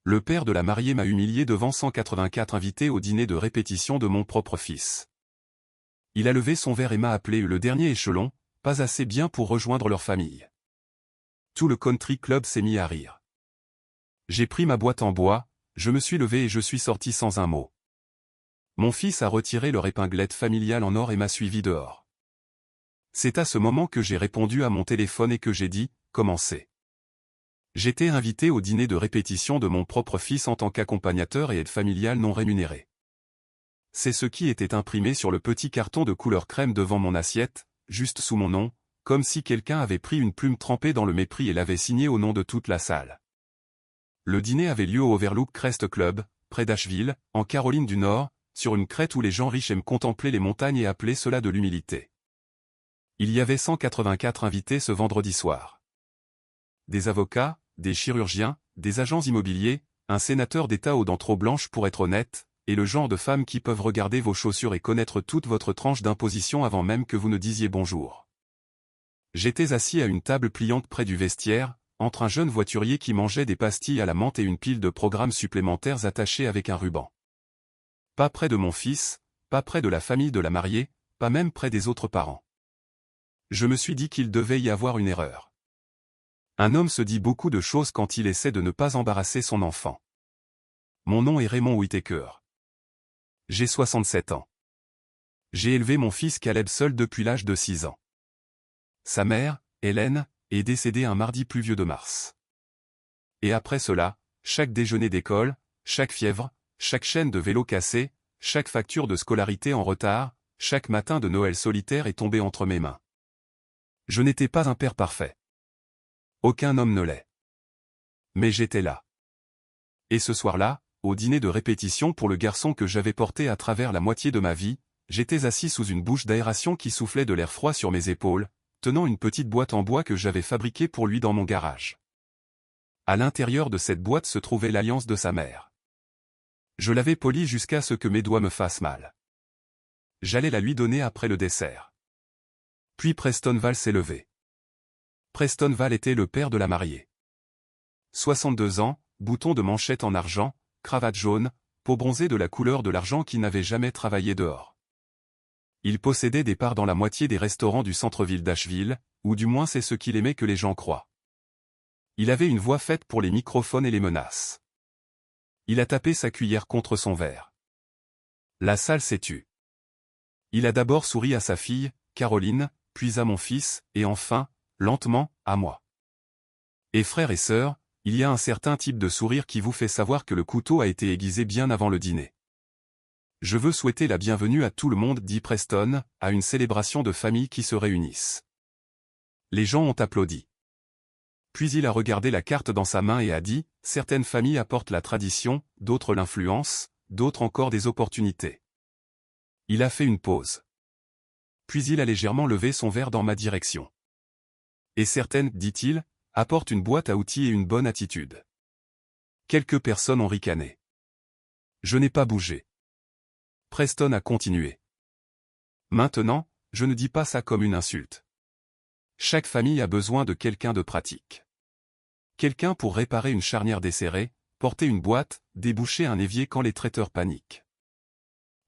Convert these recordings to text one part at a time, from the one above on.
Le père de la mariée m'a humilié devant 184 invités au dîner de répétition de mon propre fils. Il a levé son verre et m'a appelé le dernier échelon, pas assez bien pour rejoindre leur famille. Tout le country club s'est mis à rire. J'ai pris ma boîte en bois, je me suis levé et je suis sorti sans un mot. Mon fils a retiré leur épinglette familiale en or et m'a suivi dehors. C'est à ce moment que j'ai répondu à mon téléphone et que j'ai dit « Commencez ». J'étais invité au dîner de répétition de mon propre fils en tant qu'accompagnateur et aide familiale non rémunéré. C'est ce qui était imprimé sur le petit carton de couleur crème devant mon assiette, juste sous mon nom, comme si quelqu'un avait pris une plume trempée dans le mépris et l'avait signé au nom de toute la salle. Le dîner avait lieu au Overlook Crest Club, près d'Asheville, en Caroline du Nord, sur une crête où les gens riches aiment contempler les montagnes et appeler cela de l'humilité. Il y avait 184 invités ce vendredi soir. Des avocats, des chirurgiens, des agents immobiliers, un sénateur d'État aux dents trop blanches pour être honnête, et le genre de femmes qui peuvent regarder vos chaussures et connaître toute votre tranche d'imposition avant même que vous ne disiez bonjour. J'étais assis à une table pliante près du vestiaire, entre un jeune voiturier qui mangeait des pastilles à la menthe et une pile de programmes supplémentaires attachés avec un ruban. Pas près de mon fils, pas près de la famille de la mariée, pas même près des autres parents. Je me suis dit qu'il devait y avoir une erreur. Un homme se dit beaucoup de choses quand il essaie de ne pas embarrasser son enfant. Mon nom est Raymond Whittaker. J'ai 67 ans. J'ai élevé mon fils Caleb seul depuis l'âge de 6 ans. Sa mère, Hélène, est décédée un mardi pluvieux de mars. Et après cela, chaque déjeuner d'école, chaque fièvre, chaque chaîne de vélo cassée, chaque facture de scolarité en retard, chaque matin de Noël solitaire est tombé entre mes mains. Je n'étais pas un père parfait. Aucun homme ne l'est. Mais j'étais là. Et ce soir-là, au dîner de répétition pour le garçon que j'avais porté à travers la moitié de ma vie, j'étais assis sous une bouche d'aération qui soufflait de l'air froid sur mes épaules, tenant une petite boîte en bois que j'avais fabriquée pour lui dans mon garage. À l'intérieur de cette boîte se trouvait l'alliance de sa mère. Je l'avais polie jusqu'à ce que mes doigts me fassent mal. J'allais la lui donner après le dessert. Puis Preston Val s'est levé. Preston Val était le père de la mariée. 62 ans, boutons de manchette en argent, cravate jaune, peau bronzée de la couleur de l'argent qui n'avait jamais travaillé dehors. Il possédait des parts dans la moitié des restaurants du centre-ville d'Asheville, ou du moins c'est ce qu'il aimait que les gens croient. Il avait une voix faite pour les microphones et les menaces. Il a tapé sa cuillère contre son verre. La salle s'est tue. Il a d'abord souri à sa fille, Caroline, puis à mon fils, et enfin, lentement, à moi. Et frères et sœurs, il y a un certain type de sourire qui vous fait savoir que le couteau a été aiguisé bien avant le dîner. Je veux souhaiter la bienvenue à tout le monde, dit Preston, à une célébration de famille qui se réunissent. Les gens ont applaudi. Puis il a regardé la carte dans sa main et a dit, certaines familles apportent la tradition, d'autres l'influence, d'autres encore des opportunités. Il a fait une pause. Puis il a légèrement levé son verre dans ma direction. Et certaines, dit-il, apportent une boîte à outils et une bonne attitude. Quelques personnes ont ricané. Je n'ai pas bougé. Preston a continué. Maintenant, je ne dis pas ça comme une insulte. Chaque famille a besoin de quelqu'un de pratique. Quelqu'un pour réparer une charnière desserrée, porter une boîte, déboucher un évier quand les traiteurs paniquent.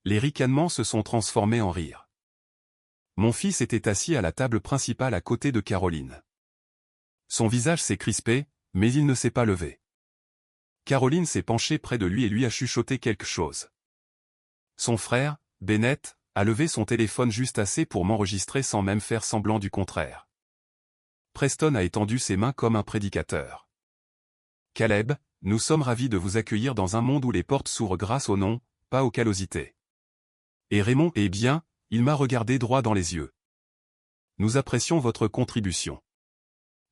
Les ricanements se sont transformés en rires. Mon fils était assis à la table principale à côté de Caroline. Son visage s'est crispé, mais il ne s'est pas levé. Caroline s'est penchée près de lui et lui a chuchoté quelque chose. Son frère, Bennett, a levé son téléphone juste assez pour m'enregistrer sans même faire semblant du contraire. Preston a étendu ses mains comme un prédicateur. Caleb, nous sommes ravis de vous accueillir dans un monde où les portes s'ouvrent grâce au nom, pas aux callosités. Et Raymond, eh bien, il m'a regardé droit dans les yeux. Nous apprécions votre contribution.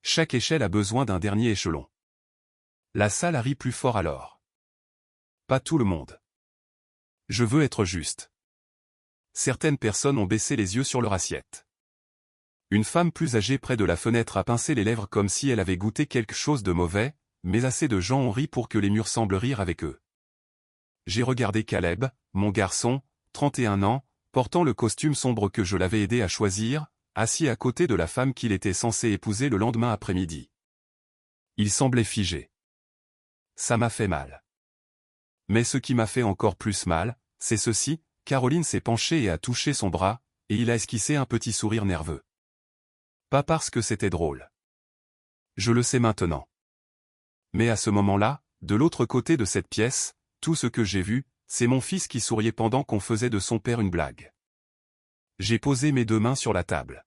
Chaque échelle a besoin d'un dernier échelon. La salle a ri plus fort alors. Pas tout le monde. Je veux être juste. Certaines personnes ont baissé les yeux sur leur assiette. Une femme plus âgée près de la fenêtre a pincé les lèvres comme si elle avait goûté quelque chose de mauvais, mais assez de gens ont ri pour que les murs semblent rire avec eux. J'ai regardé Caleb, mon garçon, 31 ans, portant le costume sombre que je l'avais aidé à choisir, assis à côté de la femme qu'il était censé épouser le lendemain après-midi. Il semblait figé. Ça m'a fait mal. Mais ce qui m'a fait encore plus mal, c'est ceci, Caroline s'est penchée et a touché son bras, et il a esquissé un petit sourire nerveux. Pas parce que c'était drôle. Je le sais maintenant. Mais à ce moment-là, de l'autre côté de cette pièce, tout ce que j'ai vu, c'est mon fils qui souriait pendant qu'on faisait de son père une blague. J'ai posé mes 2 mains sur la table.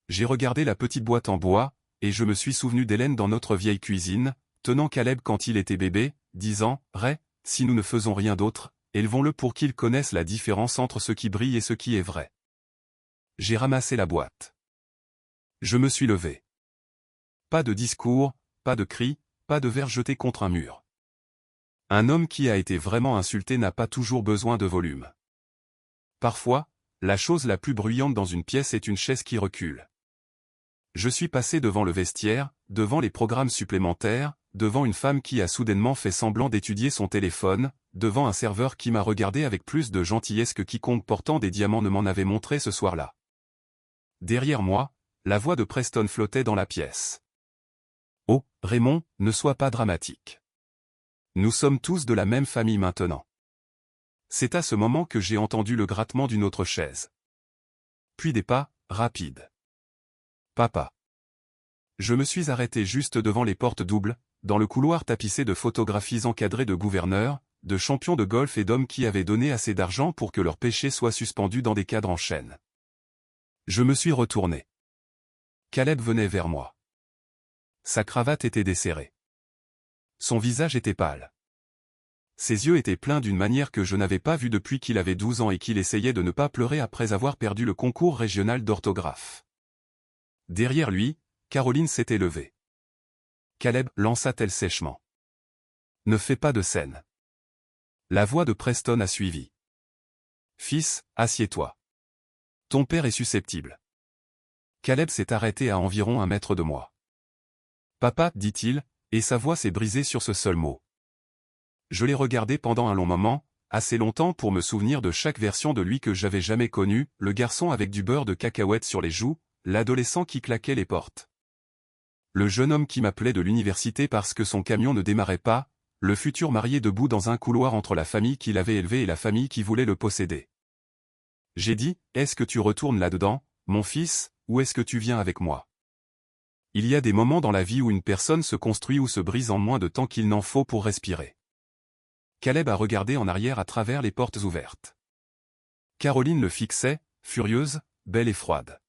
J'ai regardé la petite boîte en bois, et je me suis souvenu d'Hélène dans notre vieille cuisine, tenant Caleb quand il était bébé, disant « Ray, si nous ne faisons rien d'autre, élevons-le pour qu'il connaisse la différence entre ce qui brille et ce qui est vrai. » J'ai ramassé la boîte. Je me suis levé. Pas de discours, pas de cris, pas de verre jeté contre un mur. Un homme qui a été vraiment insulté n'a pas toujours besoin de volume. Parfois, la chose la plus bruyante dans une pièce est une chaise qui recule. Je suis passé devant le vestiaire, devant les programmes supplémentaires, devant une femme qui a soudainement fait semblant d'étudier son téléphone, devant un serveur qui m'a regardé avec plus de gentillesse que quiconque portant des diamants ne m'en avait montré ce soir-là. Derrière moi, la voix de Preston flottait dans la pièce. « Oh, Raymond, ne sois pas dramatique. Nous sommes tous de la même famille maintenant. » C'est à ce moment que j'ai entendu le grattement d'une autre chaise. Puis des pas, rapides. « Papa. » Je me suis arrêté juste devant les portes doubles, dans le couloir tapissé de photographies encadrées de gouverneurs, de champions de golf et d'hommes qui avaient donné assez d'argent pour que leurs péchés soient suspendus dans des cadres en chêne. Je me suis retourné. Caleb venait vers moi. Sa cravate était desserrée. Son visage était pâle. Ses yeux étaient pleins d'une manière que je n'avais pas vue depuis qu'il avait 12 ans et qu'il essayait de ne pas pleurer après avoir perdu le concours régional d'orthographe. Derrière lui, Caroline s'était levée. Caleb, lança-t-elle sèchement. Ne fais pas de scène. La voix de Preston a suivi. Fils, assieds-toi. Ton père est susceptible. Caleb s'est arrêté à environ 1 mètre de moi. Papa, dit-il, et sa voix s'est brisée sur ce seul mot. Je l'ai regardé pendant un long moment, assez longtemps pour me souvenir de chaque version de lui que j'avais jamais connu, le garçon avec du beurre de cacahuète sur les joues, l'adolescent qui claquait les portes. Le jeune homme qui m'appelait de l'université parce que son camion ne démarrait pas, le futur marié debout dans un couloir entre la famille qui l'avait élevé et la famille qui voulait le posséder. J'ai dit, est-ce que tu retournes là-dedans, mon fils, ou est-ce que tu viens avec moi? Il y a des moments dans la vie où une personne se construit ou se brise en moins de temps qu'il n'en faut pour respirer. Caleb a regardé en arrière à travers les portes ouvertes. Caroline le fixait, furieuse, belle et froide.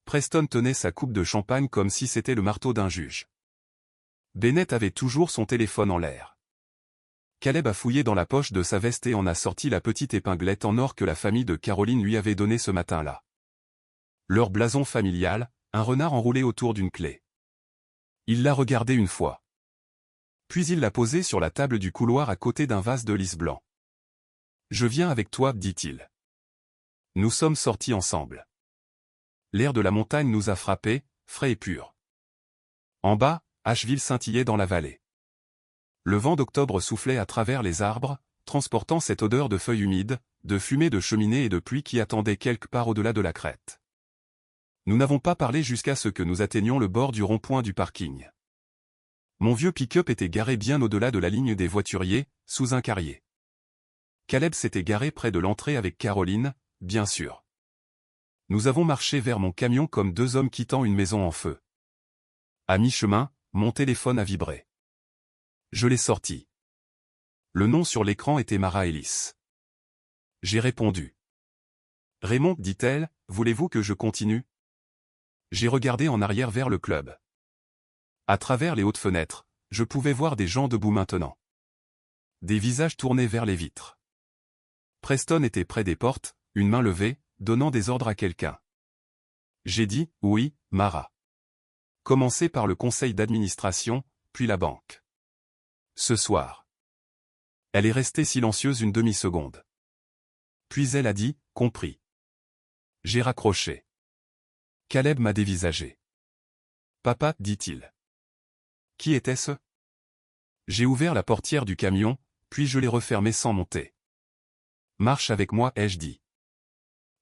Preston tenait sa coupe de champagne comme si c'était le marteau d'un juge. Bennett avait toujours son téléphone en l'air. Caleb a fouillé dans la poche de sa veste et en a sorti la petite épinglette en or que la famille de Caroline lui avait donnée ce matin-là. Leur blason familial, un renard enroulé autour d'une clé. Il l'a regardé une fois. Puis il l'a posé sur la table du couloir à côté d'un vase de lys blanc. « Je viens avec toi, dit-il. Nous sommes sortis ensemble. L'air de la montagne nous a frappés, frais et pur. En bas, Asheville scintillait dans la vallée. Le vent d'octobre soufflait à travers les arbres, transportant cette odeur de feuilles humides, de fumée de cheminée et de pluie qui attendait quelque part au-delà de la crête. Nous n'avons pas parlé jusqu'à ce que nous atteignions le bord du rond-point du parking. Mon vieux pick-up était garé bien au-delà de la ligne des voituriers, sous un carrier. Caleb s'était garé près de l'entrée avec Caroline, bien sûr. Nous avons marché vers mon camion comme 2 hommes quittant une maison en feu. À mi-chemin, mon téléphone a vibré. Je l'ai sorti. Le nom sur l'écran était Mara Ellis. J'ai répondu. « Raymond, dit-elle, voulez-vous que je continue ?» J'ai regardé en arrière vers le club. À travers les hautes fenêtres, je pouvais voir des gens debout maintenant. Des visages tournés vers les vitres. Preston était près des portes, une main levée, donnant des ordres à quelqu'un. J'ai dit, oui, Mara. Commencez par le conseil d'administration, puis la banque. Ce soir. Elle est restée silencieuse une demi-seconde. Puis elle a dit, compris. J'ai raccroché. Caleb m'a dévisagé. Papa, dit-il. Qui était-ce? J'ai ouvert la portière du camion, puis je l'ai refermée sans monter. Marche avec moi, ai-je dit.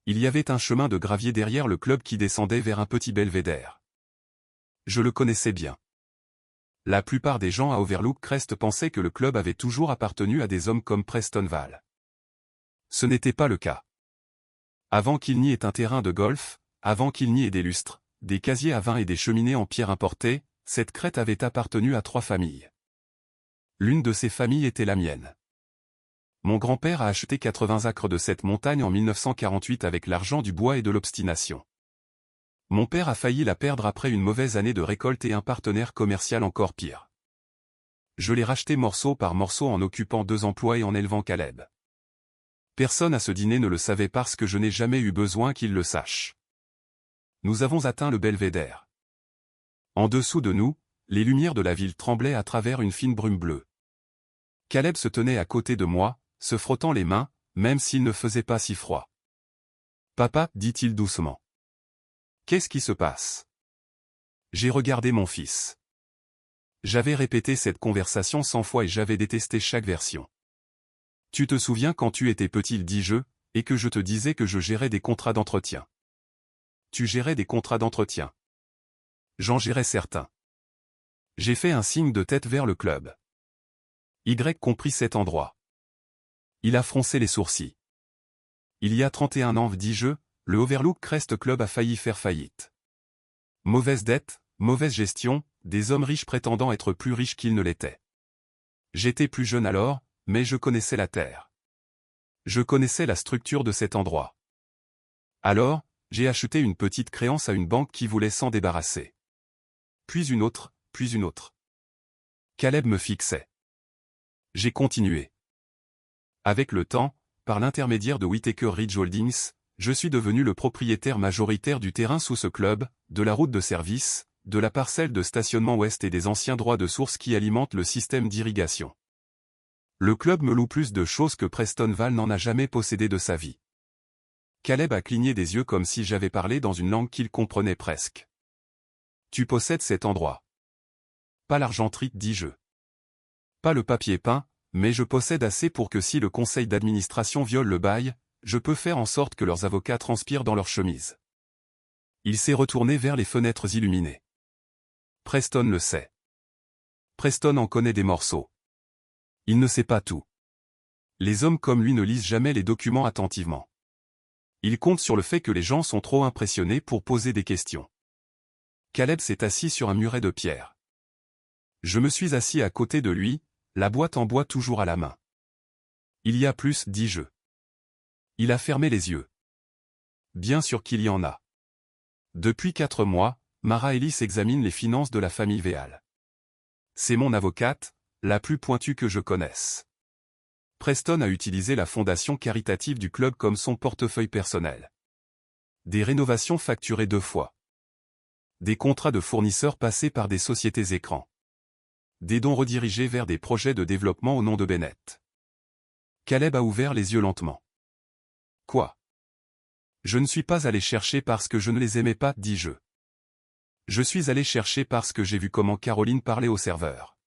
Il y avait un chemin de gravier derrière le club qui descendait vers un petit belvédère. Je le connaissais bien. La plupart des gens à Overlook Crest pensaient que le club avait toujours appartenu à des hommes comme Preston Vall. Ce n'était pas le cas. Avant qu'il n'y ait un terrain de golf, avant qu'il n'y ait des lustres, des casiers à vin et des cheminées en pierre importées, cette crête avait appartenu à 3 familles. L'une de ces familles était la mienne. Mon grand-père a acheté 80 acres de cette montagne en 1948 avec l'argent du bois et de l'obstination. Mon père a failli la perdre après une mauvaise année de récolte et un partenaire commercial encore pire. Je l'ai racheté morceau par morceau en occupant 2 emplois et en élevant Caleb. Personne à ce dîner ne le savait parce que je n'ai jamais eu besoin qu'il le sache. Nous avons atteint le belvédère. En dessous de nous, les lumières de la ville tremblaient à travers une fine brume bleue. Caleb se tenait à côté de moi, se frottant les mains, même s'il ne faisait pas si froid. « Papa, dit-il doucement. Qu'est-ce qui se passe ?» J'ai regardé mon fils. J'avais répété cette conversation 100 fois et j'avais détesté chaque version. « Tu te souviens quand tu étais petit, dis-je, et que je te disais que je gérais des contrats d'entretien. » Tu gérais des contrats d'entretien. J'en gérais certains. J'ai fait un signe de tête vers le club. Y comprit cet endroit. Il a froncé les sourcils. Il y a 31 ans, dis-je, le Overlook Crest Club a failli faire faillite. Mauvaise dette, mauvaise gestion, des hommes riches prétendant être plus riches qu'ils ne l'étaient. J'étais plus jeune alors, mais je connaissais la terre. Je connaissais la structure de cet endroit. Alors, j'ai acheté une petite créance à une banque qui voulait s'en débarrasser. Puis une autre, puis une autre. Caleb me fixait. J'ai continué. Avec le temps, par l'intermédiaire de Whittaker Ridge Holdings, je suis devenu le propriétaire majoritaire du terrain sous ce club, de la route de service, de la parcelle de stationnement ouest et des anciens droits de source qui alimentent le système d'irrigation. Le club me loue plus de choses que Preston Vall n'en a jamais possédé de sa vie. Caleb a cligné des yeux comme si j'avais parlé dans une langue qu'il comprenait presque. Tu possèdes cet endroit. Pas l'argenterie, dis-je. Pas le papier peint, mais je possède assez pour que si le conseil d'administration viole le bail, je peux faire en sorte que leurs avocats transpirent dans leurs chemises. Il s'est retourné vers les fenêtres illuminées. Preston le sait. Preston en connaît des morceaux. Il ne sait pas tout. Les hommes comme lui ne lisent jamais les documents attentivement. Il compte sur le fait que les gens sont trop impressionnés pour poser des questions. Caleb s'est assis sur un muret de pierre. Je me suis assis à côté de lui, la boîte en bois toujours à la main. Il y a plus, dis-je. Il a fermé les yeux. Bien sûr qu'il y en a. Depuis 4 mois, Mara Ellis examine les finances de la famille Véal. C'est mon avocate, la plus pointue que je connaisse. Preston a utilisé la fondation caritative du club comme son portefeuille personnel. Des rénovations facturées 2 fois. Des contrats de fournisseurs passés par des sociétés écrans. Des dons redirigés vers des projets de développement au nom de Bennett. Caleb a ouvert les yeux lentement. Quoi? Je ne suis pas allé chercher parce que je ne les aimais pas, dis-je. Je suis allé chercher parce que j'ai vu comment Caroline parlait au serveur.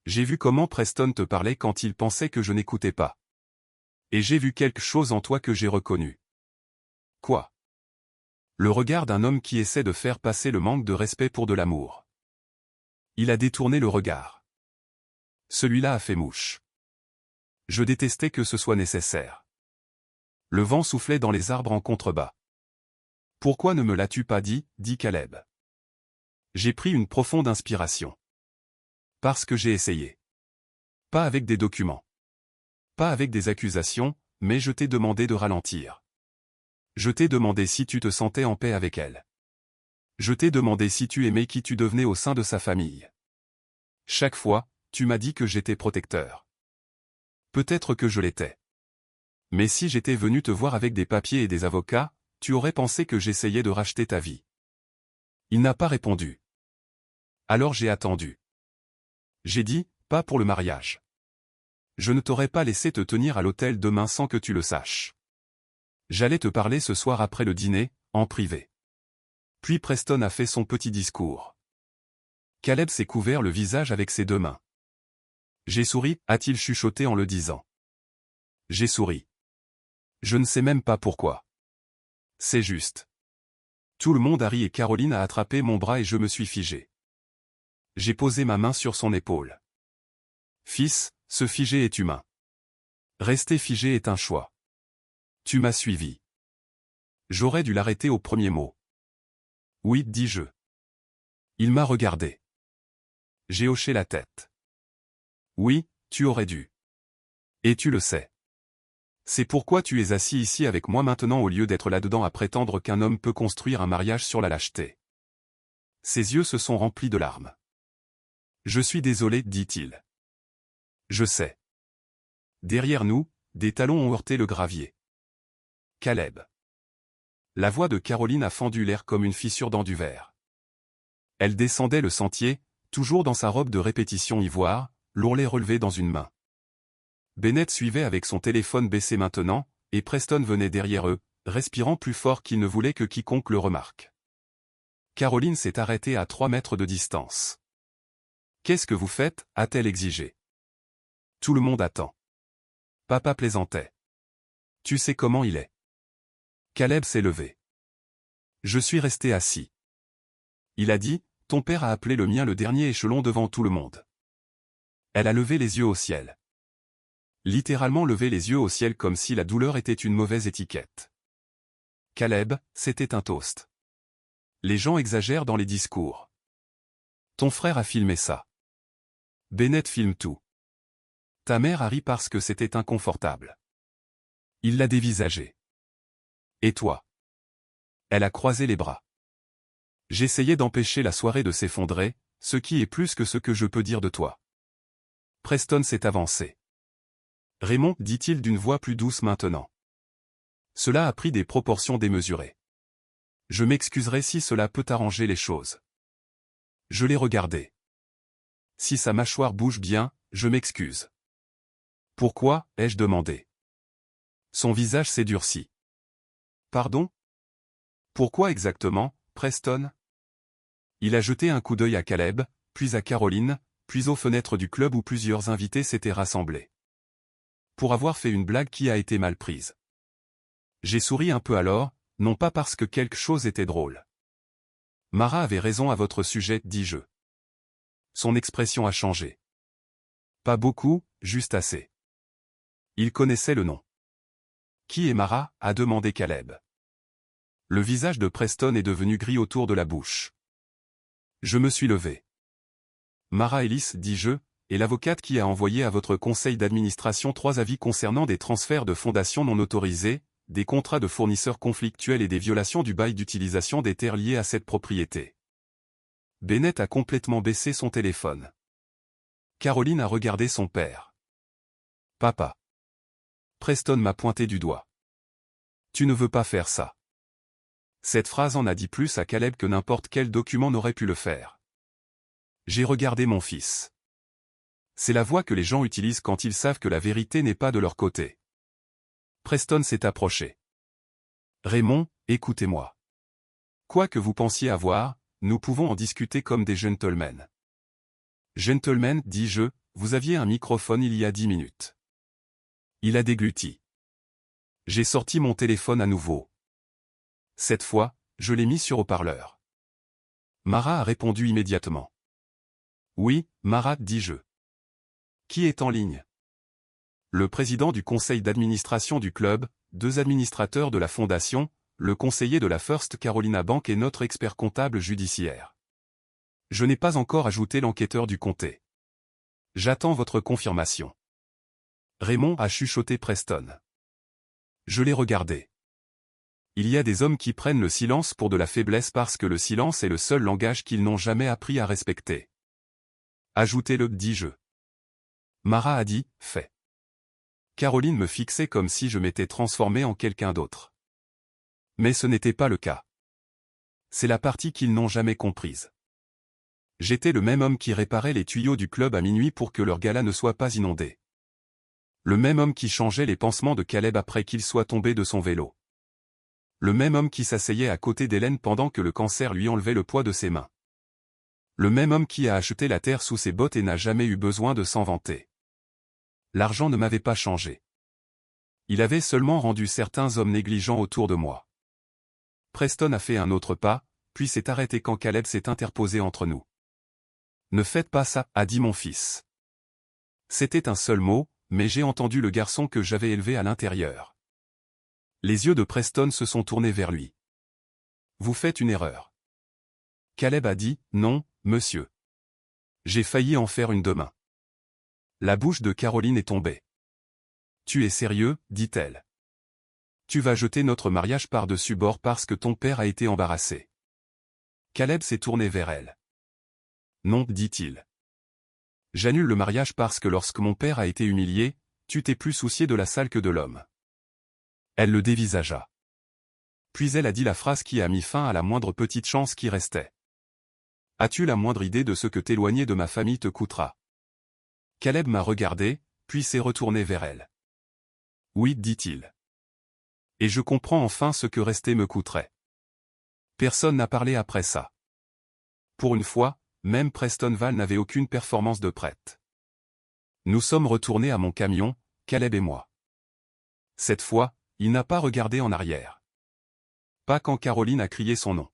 J'ai vu comment Preston te parlait quand il pensait que je n'écoutais pas. Et j'ai vu quelque chose en toi que j'ai reconnu. Quoi? Le regard d'un homme qui essaie de faire passer le manque de respect pour de l'amour. Il a détourné le regard. Celui-là a fait mouche. Je détestais que ce soit nécessaire. Le vent soufflait dans les arbres en contrebas. Pourquoi ne me l'as-tu pas dit, dit Caleb. J'ai pris une profonde inspiration. Parce que j'ai essayé. Pas avec des documents. Pas avec des accusations, mais je t'ai demandé de ralentir. Je t'ai demandé si tu te sentais en paix avec elle. Je t'ai demandé si tu aimais qui tu devenais au sein de sa famille. Chaque fois, tu m'as dit que j'étais protecteur. Peut-être que je l'étais. Mais si j'étais venu te voir avec des papiers et des avocats, tu aurais pensé que j'essayais de racheter ta vie. Il n'a pas répondu. Alors j'ai attendu. J'ai dit, pas pour le mariage. Je ne t'aurais pas laissé te tenir à l'hôtel demain sans que tu le saches. J'allais te parler ce soir après le dîner, en privé. Puis Preston a fait son petit discours. Caleb s'est couvert le visage avec ses 2 mains. J'ai souri, a-t-il chuchoté en le disant. J'ai souri. Je ne sais même pas pourquoi. C'est juste. Tout le monde a ri et Caroline a attrapé mon bras et je me suis figé. J'ai posé ma main sur son épaule. Fils, se figer est humain. Rester figé est un choix. Tu m'as suivi. J'aurais dû l'arrêter au premier mot. Oui, dis-je. Il m'a regardé. J'ai hoché la tête. Oui, tu aurais dû. Et tu le sais. C'est pourquoi tu es assis ici avec moi maintenant au lieu d'être là-dedans à prétendre qu'un homme peut construire un mariage sur la lâcheté. Ses yeux se sont remplis de larmes. Je suis désolé, dit-il. Je sais. Derrière nous, des talons ont heurté le gravier. Caleb. La voix de Caroline a fendu l'air comme une fissure dans du verre. Elle descendait le sentier, toujours dans sa robe de répétition ivoire, l'ourlet relevé dans une main. Bennett suivait avec son téléphone baissé maintenant, et Preston venait derrière eux, respirant plus fort qu'il ne voulait que quiconque le remarque. Caroline s'est arrêtée à 3 mètres de distance. « Qu'est-ce que vous faites » a-t-elle exigé. Tout le monde attend. Papa plaisantait. Tu sais comment il est. Caleb s'est levé. Je suis resté assis. Il a dit, ton père a appelé le mien le dernier échelon devant tout le monde. Elle a levé les yeux au ciel. Littéralement levé les yeux au ciel comme si la douleur était une mauvaise étiquette. Caleb, c'était un toast. Les gens exagèrent dans les discours. Ton frère a filmé ça. Bennett filme tout. Ta mère a ri parce que c'était inconfortable. Il l'a dévisagé. Et toi? Elle a croisé les bras. J'essayais d'empêcher la soirée de s'effondrer, ce qui est plus que ce que je peux dire de toi. Preston s'est avancé. Raymond, dit-il d'une voix plus douce maintenant. Cela a pris des proportions démesurées. Je m'excuserai si cela peut arranger les choses. Je l'ai regardé. Si sa mâchoire bouge bien, je m'excuse. Pourquoi, ai-je demandé. Son visage s'est durci. Pardon? Pourquoi exactement, Preston? Il a jeté un coup d'œil à Caleb, puis à Caroline, puis aux fenêtres du club où plusieurs invités s'étaient rassemblés. Pour avoir fait une blague qui a été mal prise. J'ai souri un peu alors, non pas parce que quelque chose était drôle. Mara avait raison à votre sujet, dis-je. Son expression a changé. Pas beaucoup, juste assez. Il connaissait le nom. Qui est Mara? A demandé Caleb. Le visage de Preston est devenu gris autour de la bouche. Je me suis levé. Mara Ellis, dis-je, est l'avocate qui a envoyé à votre conseil d'administration 3 avis concernant des transferts de fondations non autorisés, des contrats de fournisseurs conflictuels et des violations du bail d'utilisation des terres liées à cette propriété. Bennett a complètement baissé son téléphone. Caroline a regardé son père. Papa. Preston m'a pointé du doigt. Tu ne veux pas faire ça. Cette phrase en a dit plus à Caleb que n'importe quel document n'aurait pu le faire. J'ai regardé mon fils. C'est la voix que les gens utilisent quand ils savent que la vérité n'est pas de leur côté. Preston s'est approché. Raymond, écoutez-moi. Quoi que vous pensiez avoir, nous pouvons en discuter comme des gentlemen. Gentlemen, dis-je, vous aviez un microphone il y a 10 minutes. Il a dégluti. J'ai sorti mon téléphone à nouveau. Cette fois, je l'ai mis sur haut-parleur. Mara a répondu immédiatement. Oui, Mara, dis-je. Qui est en ligne? Le président du conseil d'administration du club, 2 administrateurs de la fondation, le conseiller de la First Carolina Bank et notre expert comptable judiciaire. Je n'ai pas encore ajouté l'enquêteur du comté. J'attends votre confirmation. Raymond a chuchoté Preston. Je l'ai regardé. Il y a des hommes qui prennent le silence pour de la faiblesse parce que le silence est le seul langage qu'ils n'ont jamais appris à respecter. Ajoutez-le, dis-je. Mara a dit, fait. Caroline me fixait comme si je m'étais transformé en quelqu'un d'autre. Mais ce n'était pas le cas. C'est la partie qu'ils n'ont jamais comprise. J'étais le même homme qui réparait les tuyaux du club à minuit pour que leur gala ne soit pas inondé. Le même homme qui changeait les pansements de Caleb après qu'il soit tombé de son vélo. Le même homme qui s'asseyait à côté d'Hélène pendant que le cancer lui enlevait le poids de ses mains. Le même homme qui a acheté la terre sous ses bottes et n'a jamais eu besoin de s'en vanter. L'argent ne m'avait pas changé. Il avait seulement rendu certains hommes négligents autour de moi. Preston a fait un autre pas, puis s'est arrêté quand Caleb s'est interposé entre nous. Ne faites pas ça, a dit mon fils. C'était un seul mot, mais j'ai entendu le garçon que j'avais élevé à l'intérieur. Les yeux de Preston se sont tournés vers lui. Vous faites une erreur. Caleb a dit, non, monsieur. J'ai failli en faire une demain. La bouche de Caroline est tombée. Tu es sérieux, dit-elle. Tu vas jeter notre mariage par-dessus bord parce que ton père a été embarrassé. Caleb s'est tourné vers elle. Non, dit-il. J'annule le mariage parce que lorsque mon père a été humilié, tu t'es plus soucié de la salle que de l'homme. Elle le dévisagea. Puis elle a dit la phrase qui a mis fin à la moindre petite chance qui restait. As-tu la moindre idée de ce que t'éloigner de ma famille te coûtera? Caleb m'a regardé, puis s'est retourné vers elle. Oui, dit-il. Et je comprends enfin ce que rester me coûterait. Personne n'a parlé après ça. Pour une fois, même Preston Val n'avait aucune performance de prête. Nous sommes retournés à mon camion, Caleb et moi. Cette fois, il n'a pas regardé en arrière. Pas quand Caroline a crié son nom.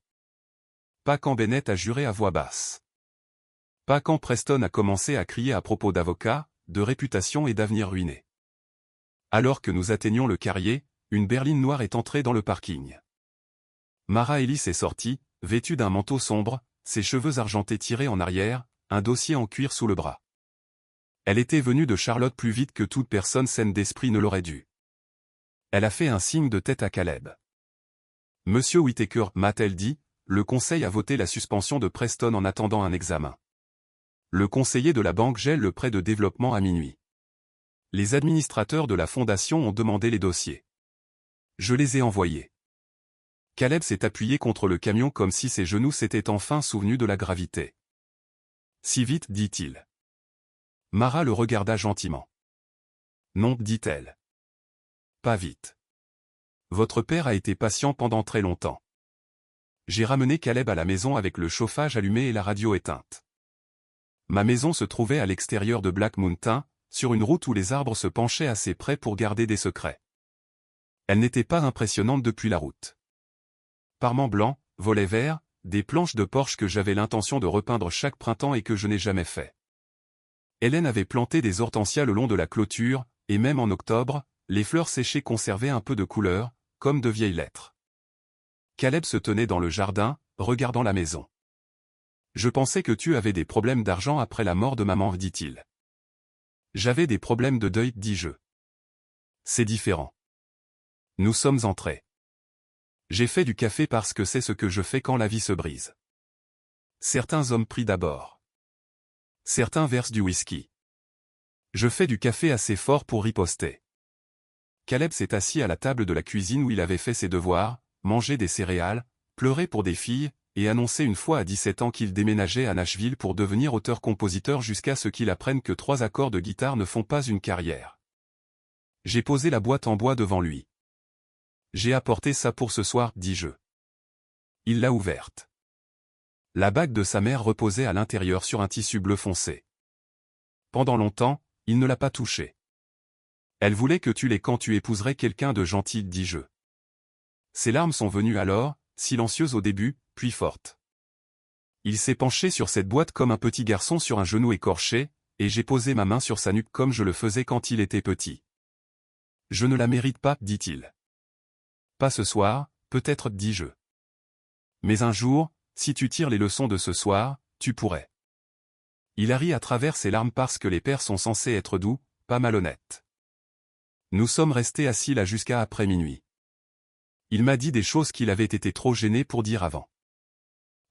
Pas quand Bennett a juré à voix basse. Pas quand Preston a commencé à crier à propos d'avocats, de réputation et d'avenir ruiné. Alors que nous atteignions le carrier, une berline noire est entrée dans le parking. Mara Ellis est sortie, vêtue d'un manteau sombre, ses cheveux argentés tirés en arrière, un dossier en cuir sous le bras. Elle était venue de Charlotte plus vite que toute personne saine d'esprit ne l'aurait dû. Elle a fait un signe de tête à Caleb. Monsieur Whittaker, m'a-t-elle dit, le conseil a voté la suspension de Preston en attendant un examen. Le conseiller de la banque gèle le prêt de développement à minuit. Les administrateurs de la fondation ont demandé les dossiers. Je les ai envoyés. Caleb s'est appuyé contre le camion comme si ses genoux s'étaient enfin souvenus de la gravité. Si vite, dit-il. Mara le regarda gentiment. Non, dit-elle. Pas vite. Votre père a été patient pendant très longtemps. J'ai ramené Caleb à la maison avec le chauffage allumé et la radio éteinte. Ma maison se trouvait à l'extérieur de Black Mountain, sur une route où les arbres se penchaient assez près pour garder des secrets. Elle n'était pas impressionnante depuis la route. Parements blancs, volets verts, des planches de porche que j'avais l'intention de repeindre chaque printemps et que je n'ai jamais fait. Hélène avait planté des hortensias le long de la clôture, et même en octobre, les fleurs séchées conservaient un peu de couleur, comme de vieilles lettres. Caleb se tenait dans le jardin, regardant la maison. Je pensais que tu avais des problèmes d'argent après la mort de maman, dit-il. J'avais des problèmes de deuil, dis-je. C'est différent. Nous sommes entrés. J'ai fait du café parce que c'est ce que je fais quand la vie se brise. Certains hommes prient d'abord. Certains versent du whisky. Je fais du café assez fort pour riposter. Caleb s'est assis à la table de la cuisine où il avait fait ses devoirs, mangé des céréales, pleuré pour des filles, et annoncé une fois à 17 ans qu'il déménageait à Nashville pour devenir auteur-compositeur jusqu'à ce qu'il apprenne que 3 accords de guitare ne font pas une carrière. J'ai posé la boîte en bois devant lui. J'ai apporté ça pour ce soir, dis-je. Il l'a ouverte. La bague de sa mère reposait à l'intérieur sur un tissu bleu foncé. Pendant longtemps, il ne l'a pas touchée. Elle voulait que tu l'aies quand tu épouserais quelqu'un de gentil, dis-je. Ses larmes sont venues alors, silencieuses au début, puis fortes. Il s'est penché sur cette boîte comme un petit garçon sur un genou écorché, et j'ai posé ma main sur sa nuque comme je le faisais quand il était petit. Je ne la mérite pas, dit-il. Pas ce soir, peut-être, dis-je. Mais un jour, si tu tires les leçons de ce soir, tu pourrais. Il a ri à travers ses larmes parce que les pères sont censés être doux, pas malhonnêtes. Nous sommes restés assis là jusqu'à après minuit. Il m'a dit des choses qu'il avait été trop gêné pour dire avant.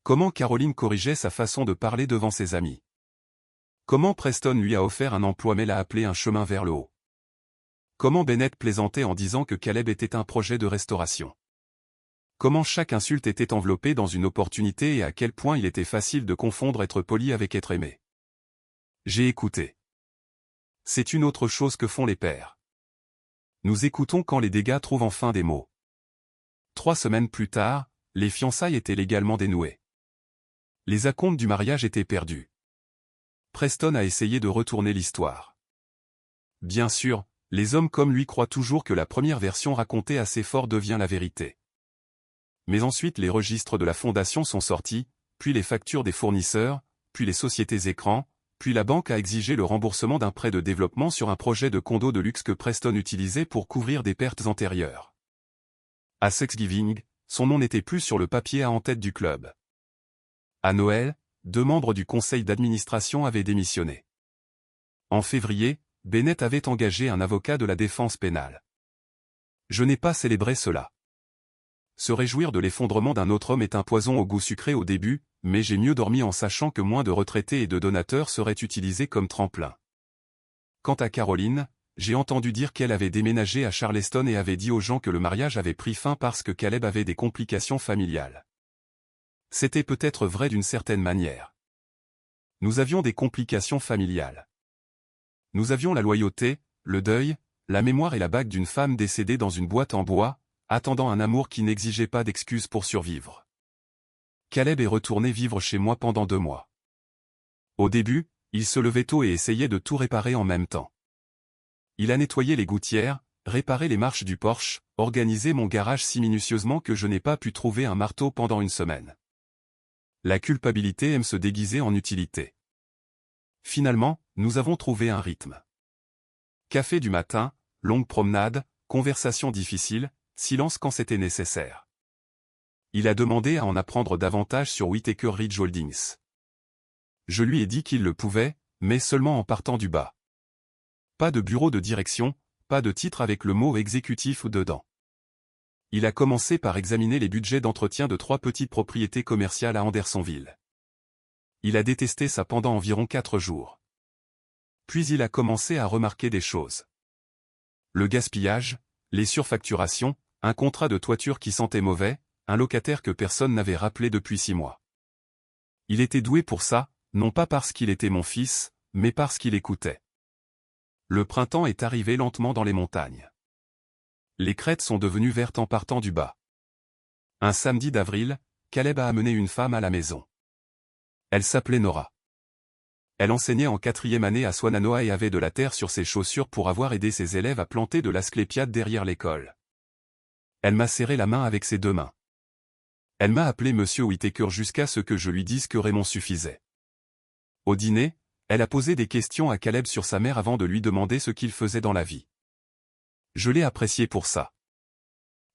Comment Caroline corrigeait sa façon de parler devant ses amis. Comment Preston lui a offert un emploi mais l'a appelé un chemin vers le haut. Comment Bennett plaisantait en disant que Caleb était un projet de restauration. Comment chaque insulte était enveloppée dans une opportunité et à quel point il était facile de confondre être poli avec être aimé. J'ai écouté. C'est une autre chose que font les pères. Nous écoutons quand les dégâts trouvent enfin des mots. 3 semaines plus tard, les fiançailles étaient légalement dénouées. Les acomptes du mariage étaient perdus. Preston a essayé de retourner l'histoire. Bien sûr, les hommes comme lui croient toujours que la première version racontée assez fort devient la vérité. Mais ensuite les registres de la fondation sont sortis, puis les factures des fournisseurs, puis les sociétés écrans, puis la banque a exigé le remboursement d'un prêt de développement sur un projet de condo de luxe que Preston utilisait pour couvrir des pertes antérieures. À Thanksgiving, son nom n'était plus sur le papier en tête du club. À Noël, 2 membres du conseil d'administration avaient démissionné. En février, Bennett avait engagé un avocat de la défense pénale. Je n'ai pas célébré cela. Se réjouir de l'effondrement d'un autre homme est un poison au goût sucré au début, mais j'ai mieux dormi en sachant que moins de retraités et de donateurs seraient utilisés comme tremplin. Quant à Caroline, j'ai entendu dire qu'elle avait déménagé à Charleston et avait dit aux gens que le mariage avait pris fin parce que Caleb avait des complications familiales. C'était peut-être vrai d'une certaine manière. Nous avions des complications familiales. Nous avions la loyauté, le deuil, la mémoire et la bague d'une femme décédée dans une boîte en bois, attendant un amour qui n'exigeait pas d'excuses pour survivre. Caleb est retourné vivre chez moi pendant 2 mois. Au début, il se levait tôt et essayait de tout réparer en même temps. Il a nettoyé les gouttières, réparé les marches du Porsche, organisé mon garage si minutieusement que je n'ai pas pu trouver un marteau pendant une semaine. La culpabilité aime se déguiser en utilité. Finalement, nous avons trouvé un rythme. Café du matin, longue promenade, conversation difficile, silence quand c'était nécessaire. Il a demandé à en apprendre davantage sur Whitaker Ridge Holdings. Je lui ai dit qu'il le pouvait, mais seulement en partant du bas. Pas de bureau de direction, pas de titre avec le mot exécutif dedans. Il a commencé par examiner les budgets d'entretien de 3 petites propriétés commerciales à Andersonville. Il a détesté ça pendant environ 4 jours. Puis il a commencé à remarquer des choses. Le gaspillage, les surfacturations, un contrat de toiture qui sentait mauvais, un locataire que personne n'avait rappelé depuis 6 mois. Il était doué pour ça, non pas parce qu'il était mon fils, mais parce qu'il écoutait. Le printemps est arrivé lentement dans les montagnes. Les crêtes sont devenues vertes en partant du bas. Un samedi d'avril, Caleb a amené une femme à la maison. Elle s'appelait Nora. Elle enseignait en 4e année à Swannanoa et avait de la terre sur ses chaussures pour avoir aidé ses élèves à planter de l'asclépiade derrière l'école. Elle m'a serré la main avec ses 2 mains. Elle m'a appelé Monsieur Whitaker jusqu'à ce que je lui dise que Raymond suffisait. Au dîner, elle a posé des questions à Caleb sur sa mère avant de lui demander ce qu'il faisait dans la vie. Je l'ai apprécié pour ça.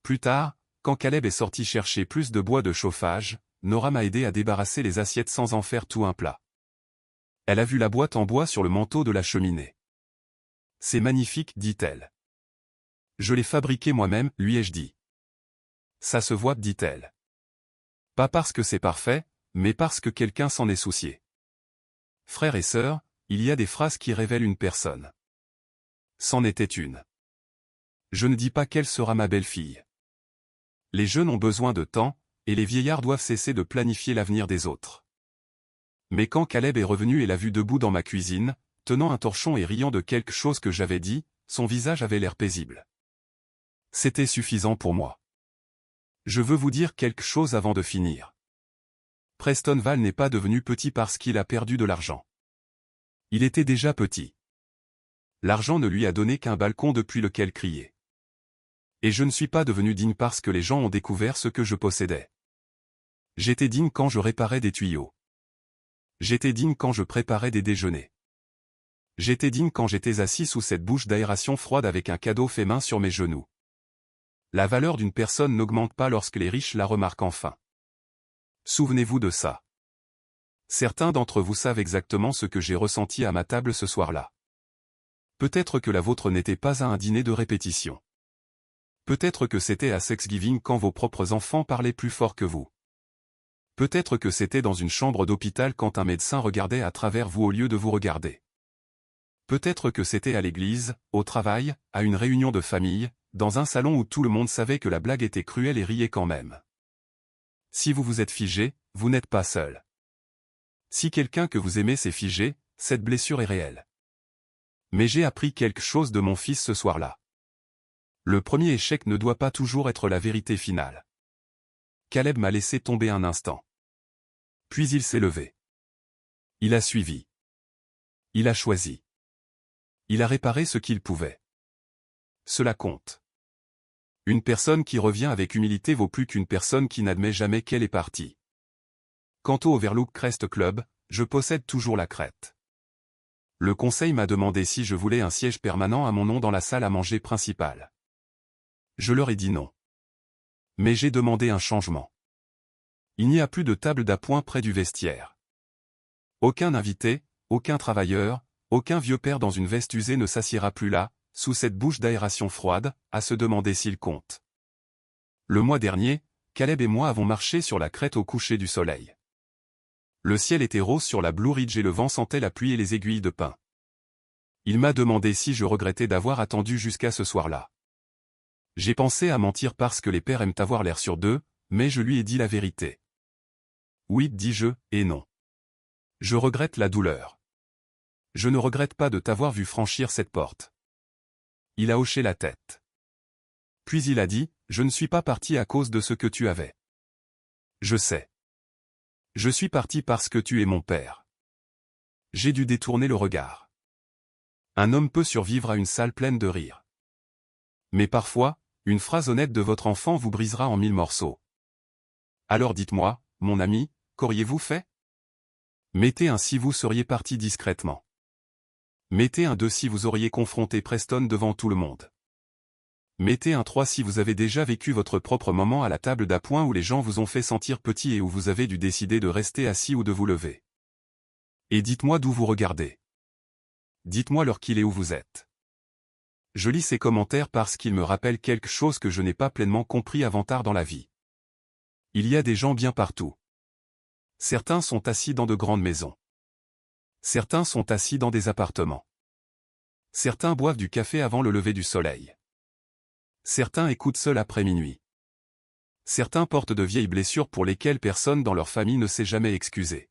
Plus tard, quand Caleb est sorti chercher plus de bois de chauffage, Nora m'a aidé à débarrasser les assiettes sans en faire tout un plat. Elle a vu la boîte en bois sur le manteau de la cheminée. C'est magnifique, dit-elle. Je l'ai fabriqué moi-même, lui ai-je dit. Ça se voit, dit-elle. Pas parce que c'est parfait, mais parce que quelqu'un s'en est soucié. Frères et sœurs, il y a des phrases qui révèlent une personne. C'en était une. Je ne dis pas quelle sera ma belle-fille. Les jeunes ont besoin de temps, et les vieillards doivent cesser de planifier l'avenir des autres. Mais quand Caleb est revenu et l'a vu debout dans ma cuisine, tenant un torchon et riant de quelque chose que j'avais dit, son visage avait l'air paisible. C'était suffisant pour moi. Je veux vous dire quelque chose avant de finir. Preston Val n'est pas devenu petit parce qu'il a perdu de l'argent. Il était déjà petit. L'argent ne lui a donné qu'un balcon depuis lequel crier. Et je ne suis pas devenu digne parce que les gens ont découvert ce que je possédais. J'étais digne quand je réparais des tuyaux. J'étais digne quand je préparais des déjeuners. J'étais digne quand j'étais assis sous cette bouche d'aération froide avec un cadeau fait main sur mes genoux. La valeur d'une personne n'augmente pas lorsque les riches la remarquent enfin. Souvenez-vous de ça. Certains d'entre vous savent exactement ce que j'ai ressenti à ma table ce soir-là. Peut-être que la vôtre n'était pas à un dîner de répétition. Peut-être que c'était à Thanksgiving quand vos propres enfants parlaient plus fort que vous. Peut-être que c'était dans une chambre d'hôpital quand un médecin regardait à travers vous au lieu de vous regarder. Peut-être que c'était à l'église, au travail, à une réunion de famille, dans un salon où tout le monde savait que la blague était cruelle et riait quand même. Si vous vous êtes figé, vous n'êtes pas seul. Si quelqu'un que vous aimez s'est figé, cette blessure est réelle. Mais j'ai appris quelque chose de mon fils ce soir-là. Le premier échec ne doit pas toujours être la vérité finale. Caleb m'a laissé tomber un instant. Puis il s'est levé. Il a suivi. Il a choisi. Il a réparé ce qu'il pouvait. Cela compte. Une personne qui revient avec humilité vaut plus qu'une personne qui n'admet jamais qu'elle est partie. Quant au Overlook Crest Club, je possède toujours la crête. Le conseil m'a demandé si je voulais un siège permanent à mon nom dans la salle à manger principale. Je leur ai dit non. Mais j'ai demandé un changement. Il n'y a plus de table d'appoint près du vestiaire. Aucun invité, aucun travailleur, aucun vieux père dans une veste usée ne s'assiera plus là, sous cette bouche d'aération froide, à se demander s'il compte. Le mois dernier, Caleb et moi avons marché sur la crête au coucher du soleil. Le ciel était rose sur la Blue Ridge et le vent sentait la pluie et les aiguilles de pin. Il m'a demandé si je regrettais d'avoir attendu jusqu'à ce soir-là. J'ai pensé à mentir parce que les pères aiment avoir l'air sûrs d'eux, mais je lui ai dit la vérité. Oui, dis-je, et non. Je regrette la douleur. Je ne regrette pas de t'avoir vu franchir cette porte. Il a hoché la tête. Puis il a dit, je ne suis pas parti à cause de ce que tu avais. Je sais. Je suis parti parce que tu es mon père. J'ai dû détourner le regard. Un homme peut survivre à une salle pleine de rire. Mais parfois, une phrase honnête de votre enfant vous brisera en 1000 morceaux. Alors dites-moi, mon ami, qu'auriez-vous fait? Mettez un si vous seriez parti discrètement. Mettez un 2 si vous auriez confronté Preston devant tout le monde. Mettez un 3 si vous avez déjà vécu votre propre moment à la table d'appoint où les gens vous ont fait sentir petit et où vous avez dû décider de rester assis ou de vous lever. Et dites-moi d'où vous regardez. Dites-moi l'heure qu'il est où vous êtes. Je lis ces commentaires parce qu'ils me rappellent quelque chose que je n'ai pas pleinement compris avant tard dans la vie. Il y a des gens bien partout. Certains sont assis dans de grandes maisons. Certains sont assis dans des appartements. Certains boivent du café avant le lever du soleil. Certains écoutent seuls après minuit. Certains portent de vieilles blessures pour lesquelles personne dans leur famille ne s'est jamais excusé.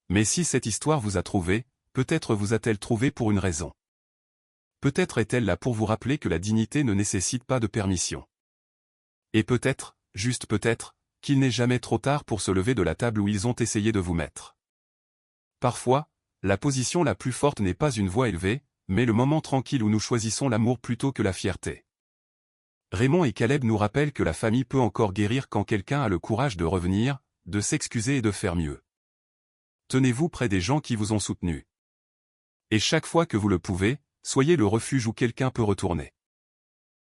Mais si cette histoire vous a trouvé, peut-être vous a-t-elle trouvé pour une raison. Peut-être est-elle là pour vous rappeler que la dignité ne nécessite pas de permission. Et peut-être, juste peut-être, qu'il n'est jamais trop tard pour se lever de la table où ils ont essayé de vous mettre. Parfois, la position la plus forte n'est pas une voix élevée, mais le moment tranquille où nous choisissons l'amour plutôt que la fierté. Raymond et Caleb nous rappellent que la famille peut encore guérir quand quelqu'un a le courage de revenir, de s'excuser et de faire mieux. Tenez-vous près des gens qui vous ont soutenu. Et chaque fois que vous le pouvez, soyez le refuge où quelqu'un peut retourner.